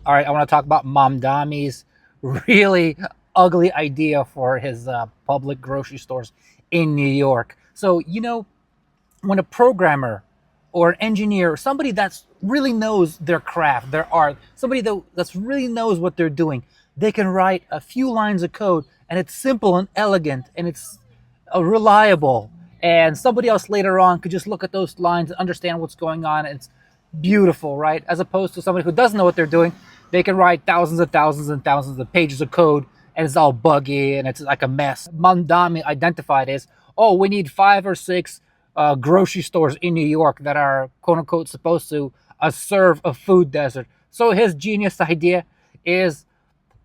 All right, I want to talk about Mamdani's really ugly idea for his public grocery stores in New York. So, when a programmer or an engineer, somebody that's really knows their craft, their art, somebody that's really knows what they're doing, they can write a few lines of code and it's simple and elegant and it's reliable. And somebody else later on could just look at those lines and understand what's going on. And it's beautiful, right? As opposed to somebody who doesn't know what they're doing, they can write thousands and thousands and thousands of pages of code and it's all buggy and it's like a mess. Mandami identified as, oh, we need 5 or 6 grocery stores in New York that are quote unquote supposed to serve a food desert. So his genius idea is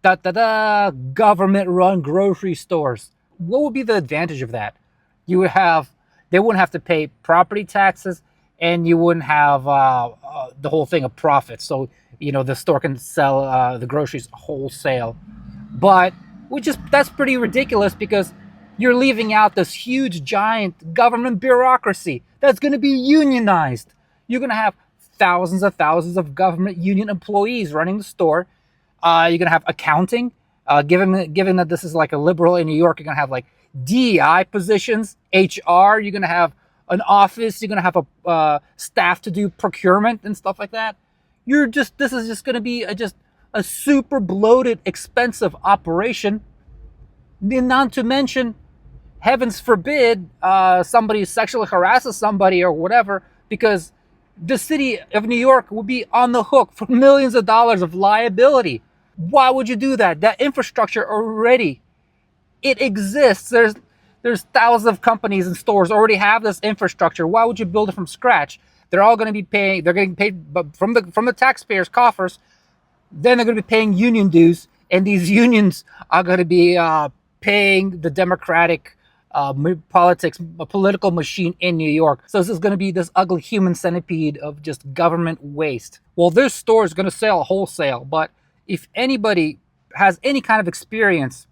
government run grocery stores. What would be the advantage of that? You would have, they wouldn't have to pay property taxes and you wouldn't have the whole thing of profits. So, the store can sell the groceries wholesale. But that's pretty ridiculous because you're leaving out this huge giant government bureaucracy that's going to be unionized. You're going to have thousands of government union employees running the store. You're going to have accounting. Given that this is like a liberal in New York, you're going to have like DEI positions, HR. You're going to have an office. You're going to have a staff to do procurement and stuff like that. This is just going to be just a super bloated, expensive operation. Not to mention, heavens forbid, somebody sexually harasses somebody or whatever, because the city of New York will be on the hook for millions of dollars of liability. Why would you do that? That infrastructure already, it exists. There's thousands of companies and stores already have this infrastructure. Why would you build it from scratch? They're all going to be paying. They're getting paid from the taxpayers' coffers. Then they're going to be paying union dues, and these unions are going to be paying the Democratic political machine in New York. So this is going to be this ugly human centipede of just government waste. Well, this store is going to sell wholesale, but if anybody has any kind of experience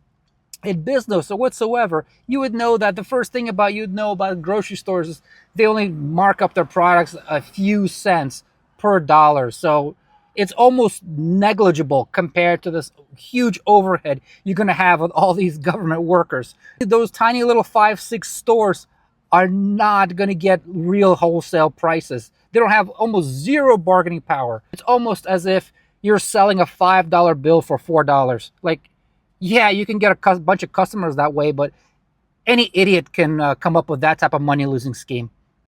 in business or whatsoever, you would know that the first thing you'd know about grocery stores is they only mark up their products a few cents per dollar. So it's almost negligible compared to this huge overhead you're going to have with all these government workers. Those tiny little 5, 6 stores are not going to get real wholesale prices. They don't have almost zero bargaining power. It's almost as if you're selling a $5 bill for $4. Like, yeah, you can get a bunch of customers that way, but any idiot can come up with that type of money-losing scheme.